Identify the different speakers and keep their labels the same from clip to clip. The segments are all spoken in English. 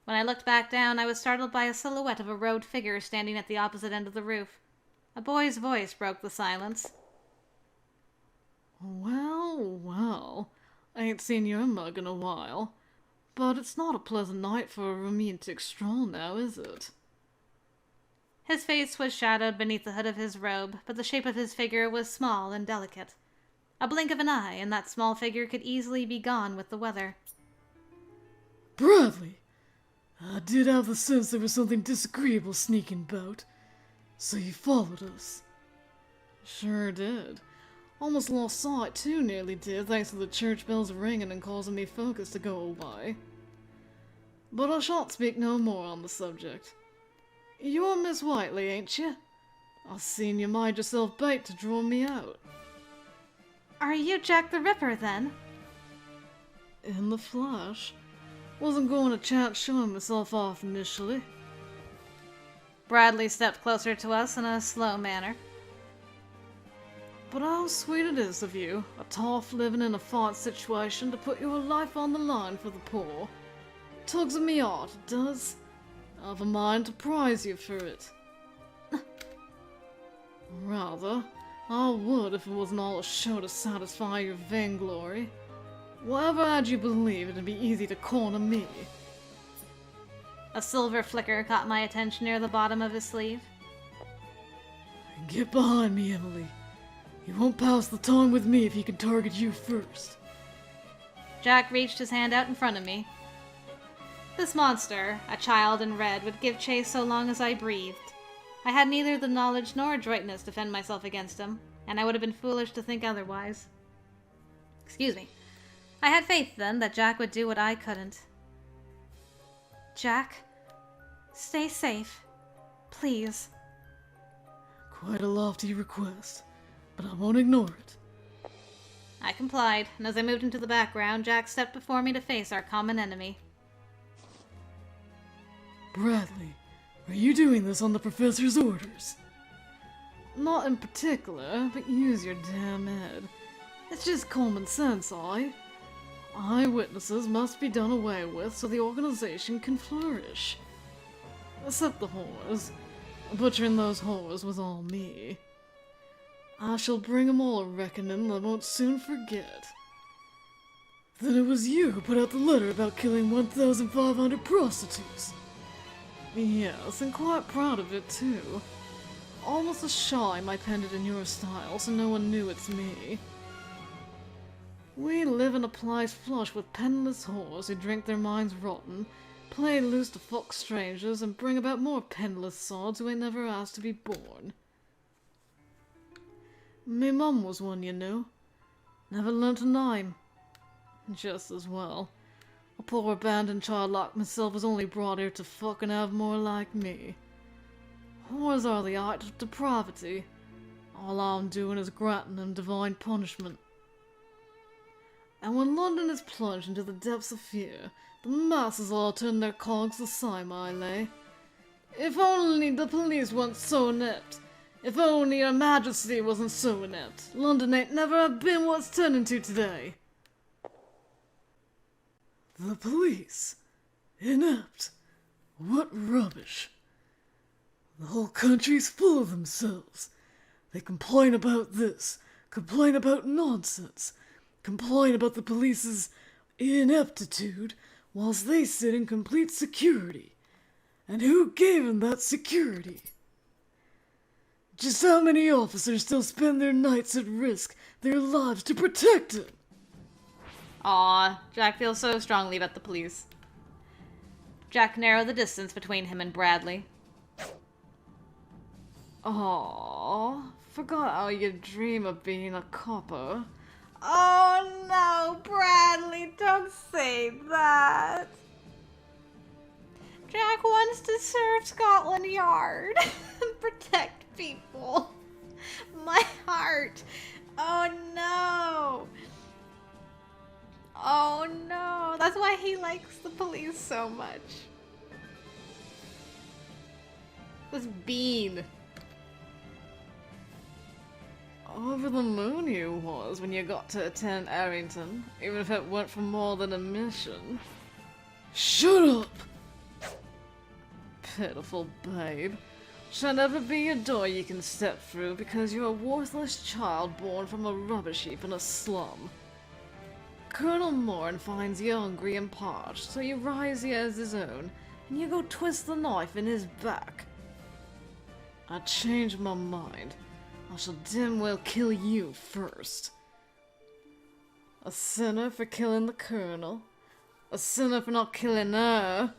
Speaker 1: When I looked back down, I was startled by a silhouette of a robed figure standing at the opposite end of the roof. A boy's voice broke the silence.
Speaker 2: Well, I ain't seen your mug in a while, but it's not a pleasant night for a romantic stroll now, is it?
Speaker 1: His face was shadowed beneath the hood of his robe, but the shape of his figure was small and delicate. A blink of an eye, and that small figure could easily be gone with the weather.
Speaker 2: Bradley! I did have the sense there was something disagreeable sneaking about, so you followed us. Sure did. Almost lost sight too, nearly did, thanks to the church bells ringing and causing me focus to go away. But I shan't speak no more on the subject. You're Miss Whiteley, ain't you? I seen you made yourself bait to draw me out.
Speaker 1: Are you Jack the Ripper, then?
Speaker 2: In the flesh. Wasn't going to chance showing myself off initially.
Speaker 1: Bradley stepped closer to us in a slow manner.
Speaker 2: But how sweet it is of you, a tough living in a fight situation, to put your life on the line for the poor. Tugs at me heart, it does. I've a mind to prize you for it. Rather, I would if it wasn't all a show to satisfy your vainglory. Whatever had you believe, it'd be easy to corner me.
Speaker 1: A silver flicker caught my attention near the bottom of his sleeve.
Speaker 2: Get behind me, Emily. You won't pass the time with me if he can target you first.
Speaker 1: Jack reached his hand out in front of me. This monster, a child in red, would give chase so long as I breathed. I had neither the knowledge nor adroitness to fend myself against him, and I would have been foolish to think otherwise. Excuse me. I had faith, then, that Jack would do what I couldn't. Jack, stay safe. Please.
Speaker 2: Quite a lofty request, but I won't ignore it.
Speaker 1: I complied, and as I moved into the background, Jack stepped before me to face our common enemy.
Speaker 2: Bradley, are you doing this on the professor's orders? Not in particular, but use your damn head. It's just common sense, Eyewitnesses must be done away with so the organization can flourish. Except the whores. Butchering those whores was all me. I shall bring 'em all a reckoning that I won't soon forget. Then it was you who put out the letter about killing 1,500 prostitutes. Yes, and quite proud of it too. Almost a chime I penned it in your style so no one knew it's me. We live in a place flush with penniless whores who drink their minds rotten, play loose to fuck strangers, and bring about more penniless sods who ain't never asked to be born. Me mum was one, you know. Never learnt a name. Just as well. A poor abandoned child like myself was only brought here to fuck and have more like me. Whores are the height of depravity. All I'm doing is granting them divine punishment. And when London is plunged into the depths of fear, the masses all turn their cogs the same, I lay. If only the police weren't so inept. If only Your Majesty wasn't so inept. London ain't never have been what it's turned into today. The police? Inept? What rubbish. The whole country's full of themselves. They complain about this, complain about nonsense, complain about the police's ineptitude, whilst they sit in complete security. And who gave them that security? Just how many officers still spend their nights at risk, their lives to protect them?
Speaker 1: Aw, Jack feels so strongly about the police. Jack narrowed the distance between him and Bradley.
Speaker 2: Aw, forgot how you dream of being a copper.
Speaker 1: Oh no, Bradley, don't say that. Jack wants to serve Scotland Yard and protect people. My heart. Oh no. Oh no. That's why he likes the police so much. This bean.
Speaker 2: Over the moon you was when you got to attend Arrington, even if it weren't for more than a mission. Shut up! pitiful babe. Shall never be a door you can step through because you're a worthless child born from a rubbish heap in a slum. Colonel Morn finds you hungry and parched, so you rise you as his own, and you go twist the knife in his back. I changed my mind. I shall damn well kill you first. A sinner for killing the Colonel. A sinner for not killing her.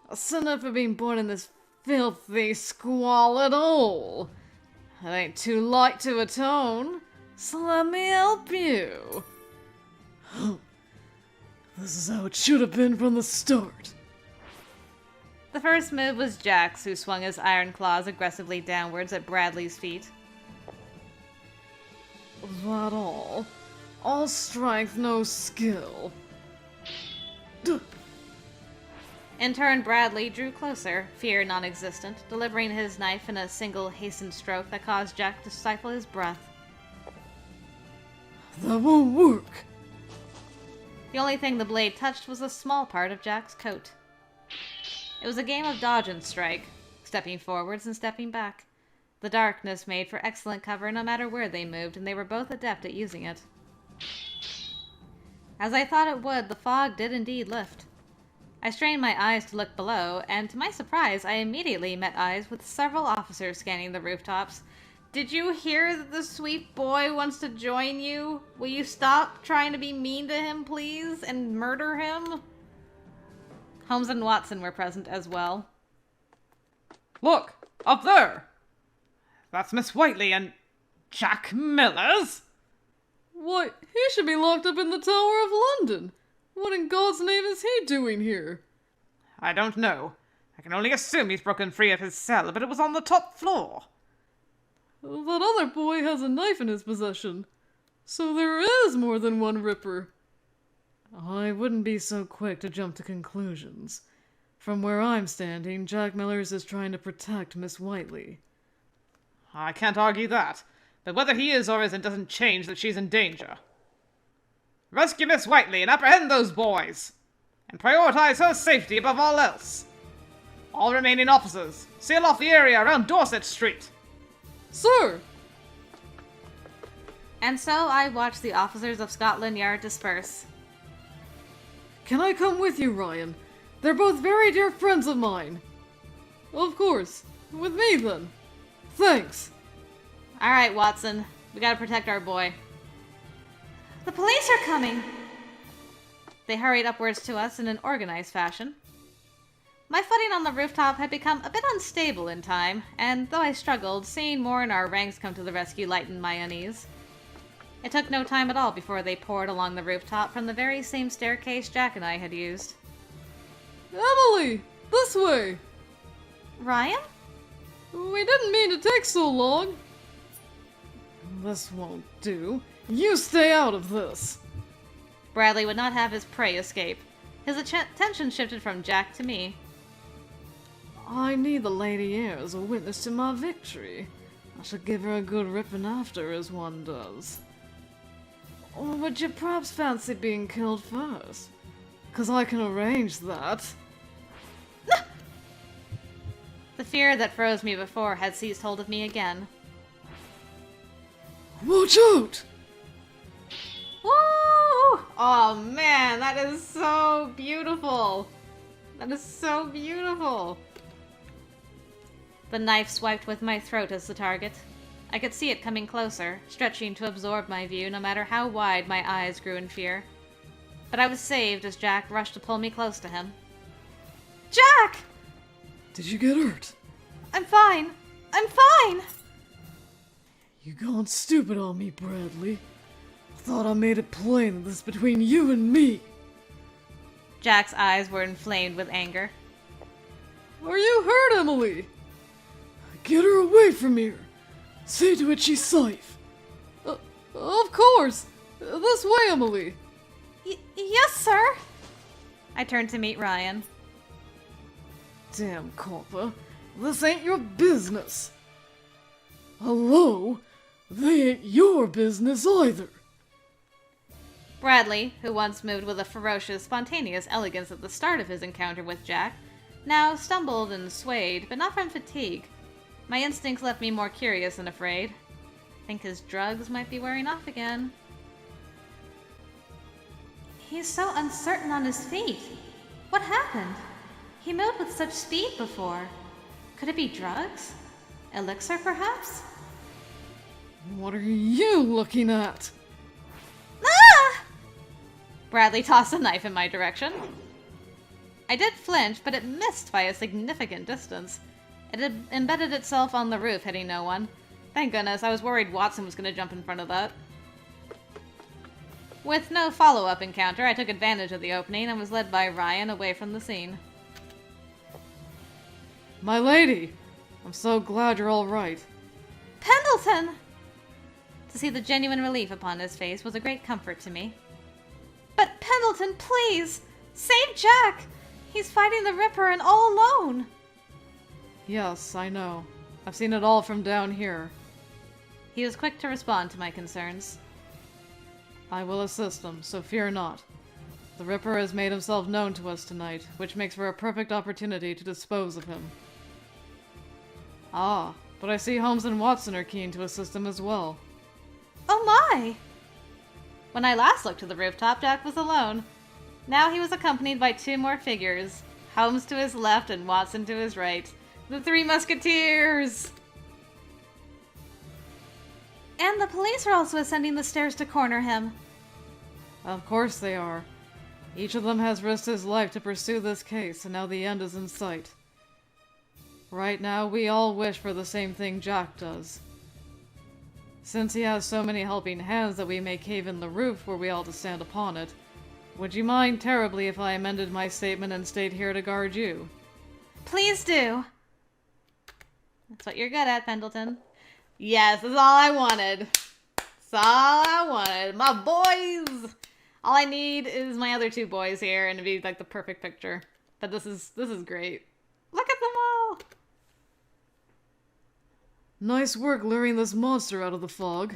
Speaker 2: A sinner for being born in this filthy, squalid hole. It ain't too light to atone, so let me help you. This is how it should have been from the start.
Speaker 1: The first move was Jack's, who swung his iron claws aggressively downwards at Bradley's feet.
Speaker 2: That all? All strength, no skill.
Speaker 1: In turn, Bradley drew closer, fear non-existent, delivering his knife in a single hastened stroke that caused Jack to stifle his breath.
Speaker 2: That won't work.
Speaker 1: The only thing the blade touched was a small part of Jack's coat. It was a game of dodge and strike, stepping forwards and stepping back. The darkness made for excellent cover no matter where they moved, and they were both adept at using it. As I thought it would, the fog did indeed lift. I strained my eyes to look below, and to my surprise, I immediately met eyes with several officers scanning the rooftops. Did you hear that the sweet boy wants to join you? Will you stop trying to be mean to him, please, and murder him? Holmes and Watson were present as well.
Speaker 3: Look, up there! That's Miss Whiteley and Jack Millers?
Speaker 2: Why, he should be locked up in the Tower of London. What in God's name is he doing here?
Speaker 3: I don't know. I can only assume he's broken free of his cell, but it was on the top floor.
Speaker 2: That other boy has a knife in his possession. So there is more than one Ripper. I wouldn't be so quick to jump to conclusions. From where I'm standing, Jack Millers is trying to protect Miss Whiteley.
Speaker 3: I can't argue that, but whether he is or isn't doesn't change that she's in danger. Rescue Miss Whiteley and apprehend those boys, and prioritize her safety above all else. All remaining officers, seal off the area around Dorset Street.
Speaker 2: Sir!
Speaker 1: And so I watched the officers of Scotland Yard disperse.
Speaker 2: Can I come with you, Ryan? They're both very dear friends of mine. Of course. With me, then. Thanks.
Speaker 1: All right, Watson. We gotta protect our boy. The police are coming! They hurried upwards to us in an organized fashion. My footing on the rooftop had become a bit unstable in time, and though I struggled, seeing more in our ranks come to the rescue lightened my unease. It took no time at all before they poured along the rooftop from the very same staircase Jack and I had used.
Speaker 2: Emily! This way!
Speaker 1: Ryan?
Speaker 2: We didn't mean to take so long. This won't do. You stay out of this.
Speaker 1: Bradley would not have his prey escape. His attention shifted from Jack to me.
Speaker 2: I need the lady here as a witness to my victory. I shall give her a good ripping after, as one does. Or would you perhaps fancy being killed first? 'Cause I can arrange that.
Speaker 1: The fear that froze me before had seized hold of me again.
Speaker 2: Watch out!
Speaker 1: Woo! Oh man, that is so beautiful! That is so beautiful! The knife swiped with my throat as the target. I could see it coming closer, stretching to absorb my view no matter how wide my eyes grew in fear. But I was saved as Jack rushed to pull me close to him. Jack!
Speaker 2: Did you get hurt?
Speaker 1: I'm fine! I'm fine!
Speaker 2: You gone stupid on me, Bradley. I thought I made it plain that this is between you and me.
Speaker 1: Jack's eyes were inflamed with anger.
Speaker 2: Are you hurt, Emily? Get her away from here. See to it she's safe. Of course. This way, Emily.
Speaker 1: Yes, sir! I turned to meet Ryan.
Speaker 2: Damn, Copper. This ain't your business. Hello? They ain't your business either.
Speaker 1: Bradley, who once moved with a ferocious, spontaneous elegance at the start of his encounter with Jack, now stumbled and swayed, but not from fatigue. My instincts left me more curious than afraid. I think his drugs might be wearing off again. He's so uncertain on his feet. What happened? He moved with such speed before. Could it be drugs? Elixir, perhaps?
Speaker 2: What are you looking at?
Speaker 1: Ah! Bradley tossed a knife in my direction. I did flinch, but it missed by a significant distance. It had embedded itself on the roof, hitting no one. Thank goodness, I was worried Watson was going to jump in front of that. With no follow-up encounter, I took advantage of the opening and was led by Ryan away from the scene.
Speaker 2: My lady! I'm so glad you're all right.
Speaker 1: Pendleton! To see the genuine relief upon his face was a great comfort to me. But Pendleton, please! Save Jack! He's fighting the Ripper and all alone!
Speaker 2: Yes, I know. I've seen it all from down here.
Speaker 1: He was quick to respond to my concerns.
Speaker 2: I will assist him, so fear not. The Ripper has made himself known to us tonight, which makes for a perfect opportunity to dispose of him. Ah, but I see Holmes and Watson are keen to assist him as well.
Speaker 1: Oh my! When I last looked to the rooftop, Jack was alone. Now he was accompanied by two more figures, Holmes to his left and Watson to his right. The Three Musketeers! And the police are also ascending the stairs to corner him.
Speaker 2: Of course they are. Each of them has risked his life to pursue this case, and now the end is in sight. Right now, we all wish for the same thing Jack does. Since he has so many helping hands that we may cave in the roof were we all to stand upon it, would you mind terribly if I amended my statement and stayed here to guard you?
Speaker 1: Please do. That's what you're good at, Pendleton. Yes, that's all I wanted. That's all I wanted. My boys! All I need is my other two boys here, and it'd be like the perfect picture. But this is great. Look at them all!
Speaker 2: Nice work luring this monster out of the fog.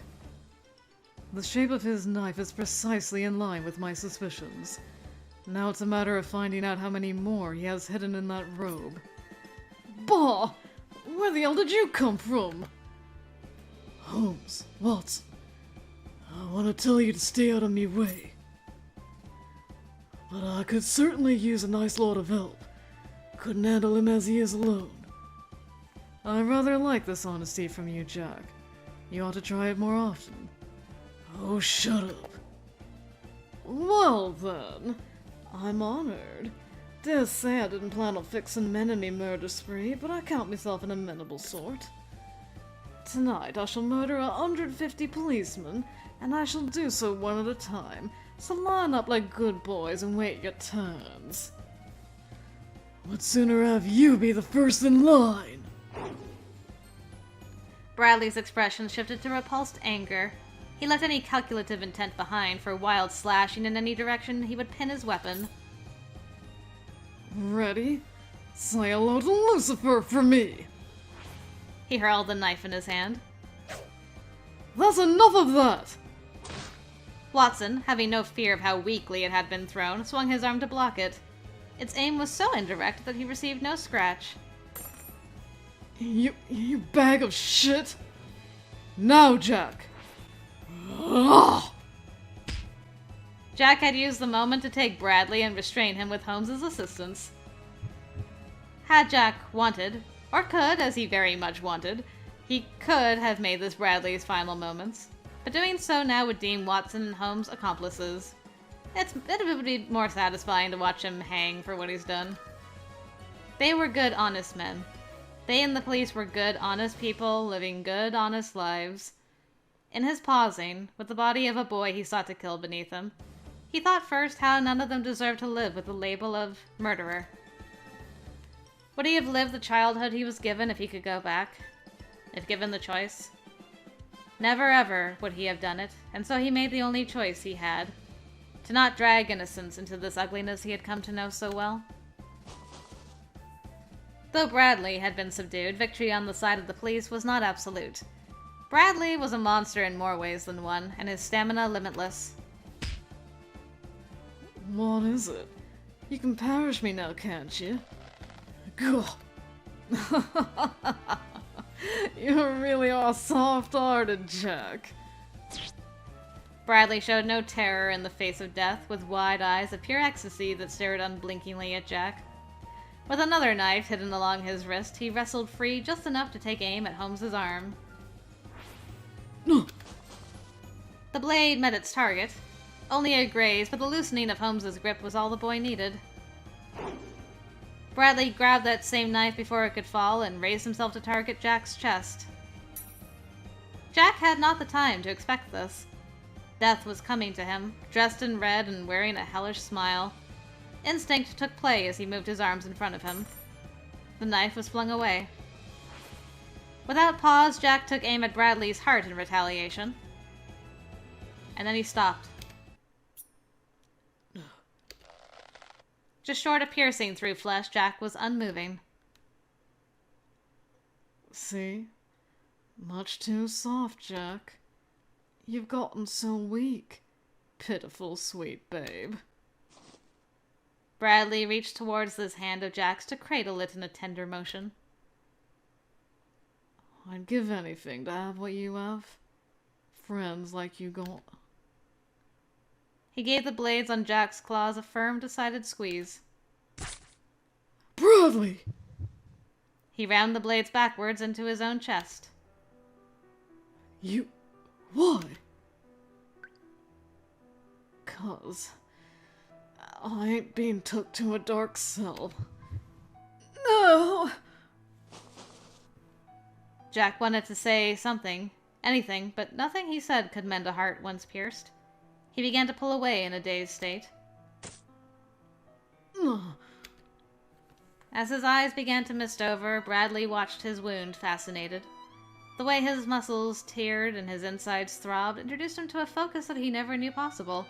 Speaker 2: The shape of his knife is precisely in line with my suspicions. Now it's a matter of finding out how many more he has hidden in that robe. Bah! Where the hell did you come from? Holmes, Watson, I want to tell you to stay out of me way. But I could certainly use a nice lot of help. Couldn't handle him as he is alone. I rather like this honesty from you, Jack. You ought to try it more often. Oh, shut up. Well then, I'm honored. Dare say I didn't plan on fixing men in me murder spree, but I count myself an amenable sort. Tonight I shall murder 150 policemen, and I shall do so one at a time, so line up like good boys and wait your turns. Would sooner have you be the first in line.
Speaker 1: Bradley's expression shifted to repulsed anger. He left any calculative intent behind for wild slashing in any direction he would pin his weapon.
Speaker 2: Ready? Say hello to Lucifer for me!
Speaker 1: He hurled the knife in his hand.
Speaker 2: That's enough of that!
Speaker 1: Watson, having no fear of how weakly it had been thrown, swung his arm to block it. Its aim was so indirect that he received no scratch.
Speaker 2: You bag of shit! Now, Jack! Ugh.
Speaker 1: Jack had used the moment to take Bradley and restrain him with Holmes's assistance. Had Jack wanted, or could, as he very much wanted, he could have made this Bradley's final moments. But doing so now would deem Watson and Holmes accomplices. It would be more satisfying to watch him hang for what he's done. They were good, honest men. They and the police were good, honest people, living good, honest lives. In his pausing, with the body of a boy he sought to kill beneath him, he thought first how none of them deserved to live with the label of murderer. Would he have lived the childhood he was given if he could go back? If given the choice? Never ever would he have done it, and so he made the only choice he had. To not drag innocence into this ugliness he had come to know so well. Though Bradley had been subdued, victory on the side of the police was not absolute. Bradley was a monster in more ways than one, and his stamina limitless.
Speaker 2: What is it? You can parish me now, can't you? God. You really are soft-hearted, Jack.
Speaker 1: Bradley showed no terror in the face of death, with wide eyes of pure ecstasy that stared unblinkingly at Jack. With another knife hidden along his wrist, he wrestled free just enough to take aim at Holmes's arm.
Speaker 2: No.
Speaker 1: The blade met its target. Only a graze, but the loosening of Holmes's grip was all the boy needed. Bradley grabbed that same knife before it could fall and raised himself to target Jack's chest. Jack had not the time to expect this. Death was coming to him, dressed in red and wearing a hellish smile. Instinct took play as he moved his arms in front of him. The knife was flung away. Without pause, Jack took aim at Bradley's heart in retaliation. And then he stopped. Just short of piercing through flesh, Jack was unmoving.
Speaker 2: See? Much too soft, Jack. You've gotten so weak. Pitiful, sweet babe.
Speaker 1: Bradley reached towards this hand of Jack's to cradle it in a tender motion.
Speaker 2: I'd give anything to have what you have. Friends like you got.
Speaker 1: He gave the blades on Jack's claws a firm, decided squeeze.
Speaker 2: Bradley!
Speaker 1: He rammed the blades backwards into his own chest.
Speaker 2: You... why? 'Cause... I ain't been took to a dark cell. No!
Speaker 1: Jack wanted to say something, anything, but nothing he said could mend a heart once pierced. He began to pull away in a dazed state. As his eyes began to mist over, Bradley watched his wound, fascinated. The way his muscles teared and his insides throbbed introduced him to a focus that he never knew possible.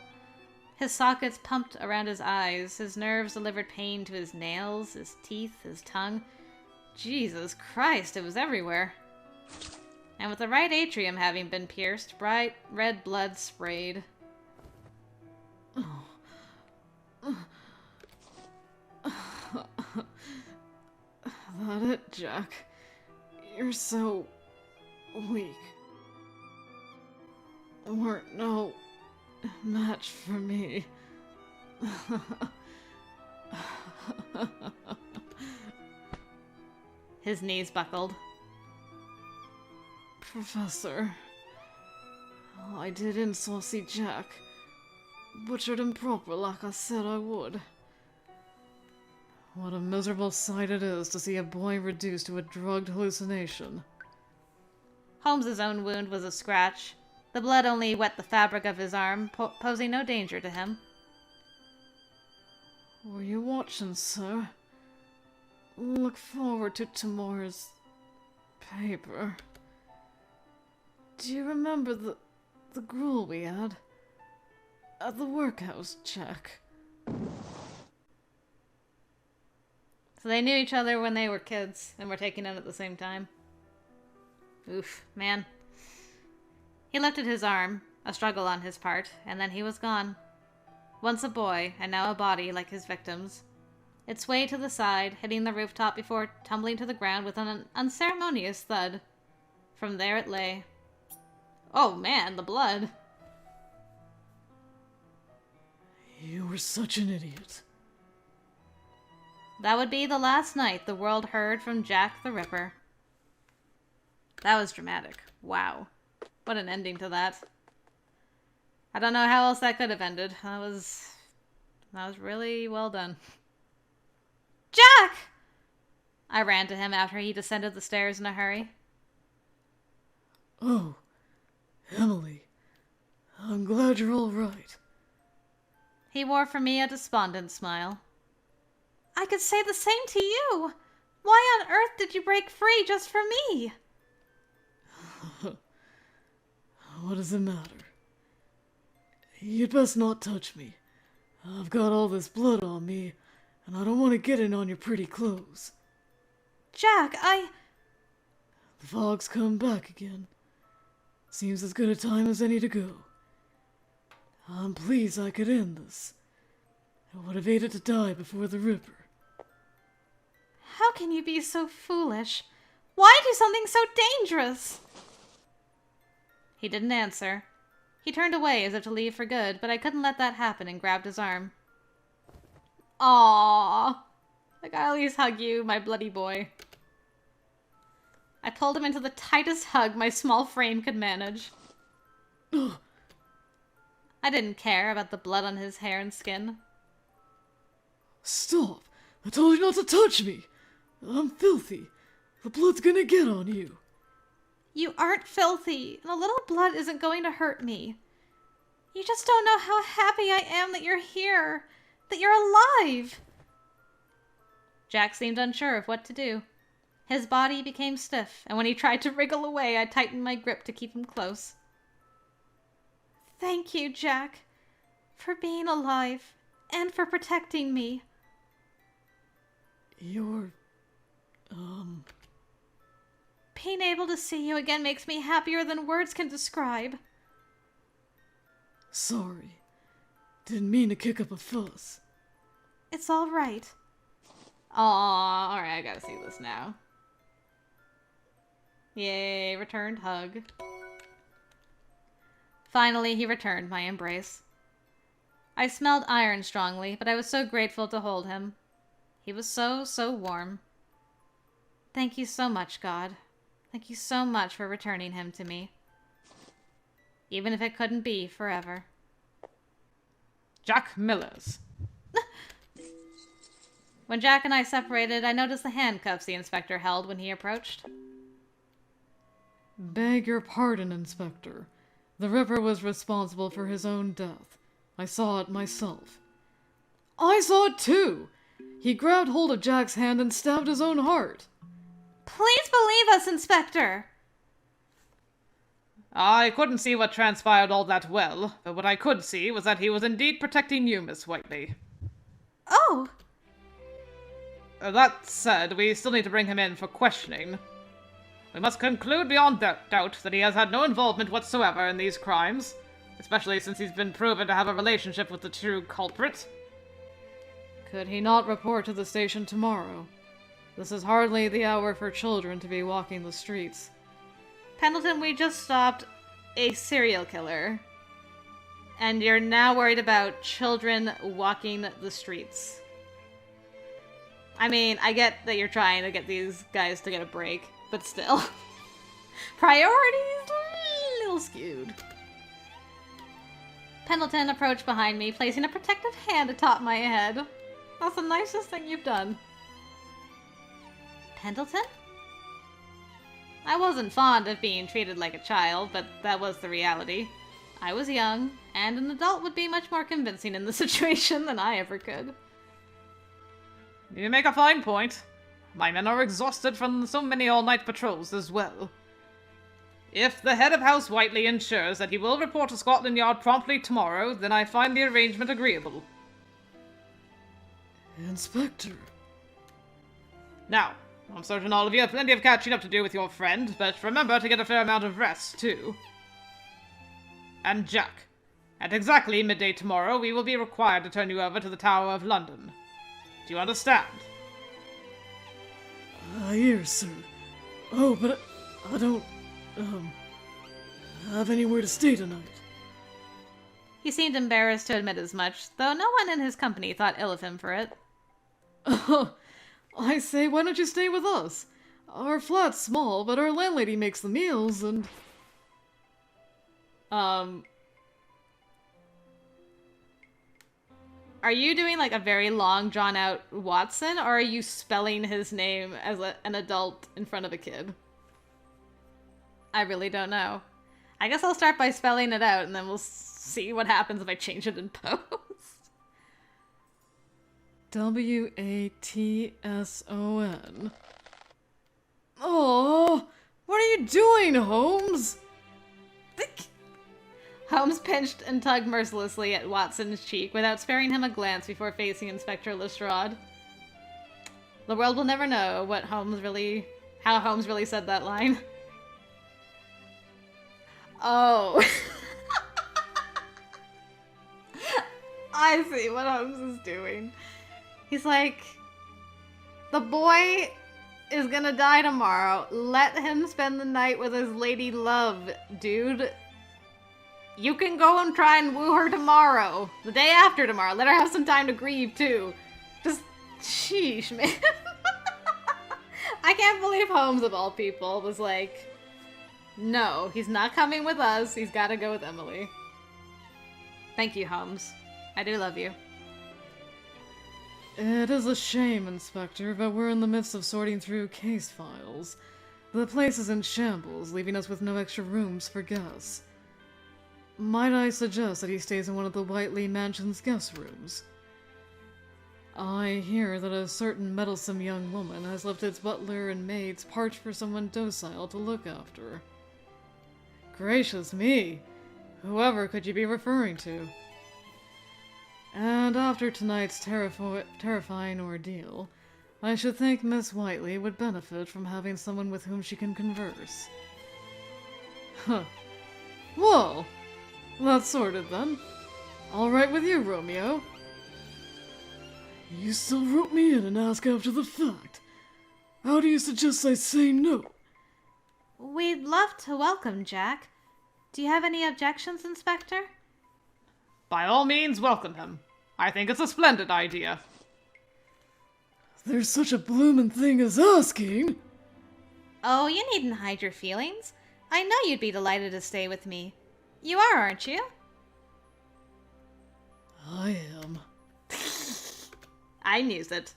Speaker 1: His sockets pumped around his eyes, his nerves delivered pain to his nails, his teeth, his tongue. Jesus Christ, it was everywhere. And with the right atrium having been pierced, bright red blood sprayed.
Speaker 2: That it, Jack? You're so... weak. Weren't no... match for me.
Speaker 1: His knees buckled.
Speaker 2: Professor... I did insaucy Jack. Butchered him proper like I said I would. What a miserable sight it is to see a boy reduced to a drugged hallucination.
Speaker 1: Holmes's own wound was a scratch. The blood only wet the fabric of his arm, posing no danger to him.
Speaker 2: Were you watching, sir? Look forward to tomorrow's... paper. Do you remember the gruel we had? At the workhouse, Jack.
Speaker 1: So they knew each other when they were kids, and were taken in at the same time. Oof, man. He lifted his arm, a struggle on his part, and then he was gone. Once a boy, and now a body like his victims. It swayed to the side, hitting the rooftop before tumbling to the ground with an unceremonious thud. From there it lay. Oh man, the blood.
Speaker 2: You were such an idiot.
Speaker 1: That would be the last night the world heard from Jack the Ripper. That was dramatic. Wow. What an ending to that. I don't know how else that could have ended. That was really well done. Jack! I ran to him after he descended the stairs in a hurry.
Speaker 2: Oh, Emily. I'm glad you're all right.
Speaker 1: He wore for me a despondent smile. I could say the same to you. Why on earth did you break free just for me?
Speaker 2: What does it matter? You'd best not touch me. I've got all this blood on me, and I don't want to get it on your pretty clothes.
Speaker 1: Jack,
Speaker 2: The fog's come back again. Seems as good a time as any to go. I'm pleased I could end this. I would have hated to die before the Ripper.
Speaker 1: How can you be so foolish? Why do something so dangerous? He didn't answer. He turned away as if to leave for good, but I couldn't let that happen and grabbed his arm. Aww. I gotta at least hug you, my bloody boy. I pulled him into the tightest hug my small frame could manage. I didn't care about the blood on his hair and skin.
Speaker 2: Stop! I told you not to touch me! I'm filthy. The blood's gonna get on you.
Speaker 1: You aren't filthy, and a little blood isn't going to hurt me. You just don't know how happy I am that you're here, that you're alive. Jack seemed unsure of what to do. His body became stiff, and when he tried to wriggle away, I tightened my grip to keep him close. Thank you, Jack, for being alive, and for protecting me.
Speaker 2: You're...
Speaker 1: Being able to see you again makes me happier than words can describe.
Speaker 2: Sorry. Didn't mean to kick up a fuss.
Speaker 1: It's all right. Aw, alright, I gotta see this now. Yay, returned hug. Finally, he returned my embrace. I smelled iron strongly, but I was so grateful to hold him. He was so warm. Thank you so much, God. Thank you so much for returning him to me. Even if it couldn't be forever.
Speaker 3: Jack Miller's.
Speaker 1: When Jack and I separated, I noticed the handcuffs the inspector held when he approached.
Speaker 2: Beg your pardon, Inspector. The Ripper was responsible for his own death. I saw it myself. I saw it too! He grabbed hold of Jack's hand and stabbed his own heart.
Speaker 1: Please believe us, Inspector!
Speaker 3: I couldn't see what transpired all that well, but what I could see was that he was indeed protecting you, Miss Whiteley.
Speaker 1: Oh!
Speaker 3: That said, we still need to bring him in for questioning. We must conclude beyond doubt that he has had no involvement whatsoever in these crimes, especially since he's been proven to have a relationship with the true culprit.
Speaker 2: Could he not report to the station tomorrow? This is hardly the hour for children to be walking the streets.
Speaker 1: Pendleton, we just stopped a serial killer. And you're now worried about children walking the streets. I mean, I get that you're trying to get these guys to get a break, but still. Priorities a little skewed. Pendleton approached behind me, placing a protective hand atop my head. That's the nicest thing you've done. Pendleton? I wasn't fond of being treated like a child, but that was the reality. I was young, and an adult would be much more convincing in the situation than I ever could.
Speaker 3: You make a fine point. My men are exhausted from so many all-night patrols as well. If the head of House Whiteley ensures that he will report to Scotland Yard promptly tomorrow, then I find the arrangement agreeable.
Speaker 2: Inspector.
Speaker 3: Now, I'm certain all of you have plenty of catching up to do with your friend, but remember to get a fair amount of rest, too. And Jack, at exactly midday tomorrow, we will be required to turn you over to the Tower of London. Do you understand?
Speaker 2: Yes, sir. Oh, but I don't, have anywhere to stay tonight.
Speaker 1: He seemed embarrassed to admit as much, though no one in his company thought ill of him for it.
Speaker 2: I say, why don't you stay with us? Our flat's small, but our landlady makes the meals, and...
Speaker 1: Are you doing like a very long, drawn-out Watson, or are you spelling his name as an adult in front of a kid? I really don't know. I guess I'll start by spelling it out, and then we'll see what happens if I change it in post.
Speaker 2: Watson. Oh, what are you doing, Holmes?
Speaker 1: Holmes pinched and tugged mercilessly at Watson's cheek without sparing him a glance before facing Inspector Lestrade. The world will never know how Holmes really said that line. Oh. I see what Holmes is doing. He's like, the boy is gonna die tomorrow. Let him spend the night with his lady love, dude. You can go and try and woo her tomorrow. The day after tomorrow. Let her have some time to grieve, too. Just, sheesh, man. I can't believe Holmes, of all people, was like, no, he's not coming with us. He's gotta go with Emily. Thank you, Holmes. I do love you.
Speaker 2: It is a shame, Inspector, but we're in the midst of sorting through case files. The place is in shambles, leaving us with no extra rooms for guests. Might I suggest that he stays in one of the Whiteley Mansion's guest rooms? I hear that a certain meddlesome young woman has left its butler and maids parched for someone docile to look after. Gracious me! Whoever could you be referring to? And after tonight's terrifying ordeal, I should think Miss Whiteley would benefit from having someone with whom she can converse. Huh. Well, that's sorted then. All right with you, Romeo. You still rope me in and ask after the fact. How do you suggest I say no?
Speaker 1: We'd love to welcome Jack. Do you have any objections, Inspector?
Speaker 3: By all means, welcome him. I think it's a splendid idea.
Speaker 2: There's such a bloomin' thing as asking.
Speaker 1: Oh, you needn't hide your feelings. I know you'd be delighted to stay with me. You are, aren't you?
Speaker 2: I am.
Speaker 1: I knew it.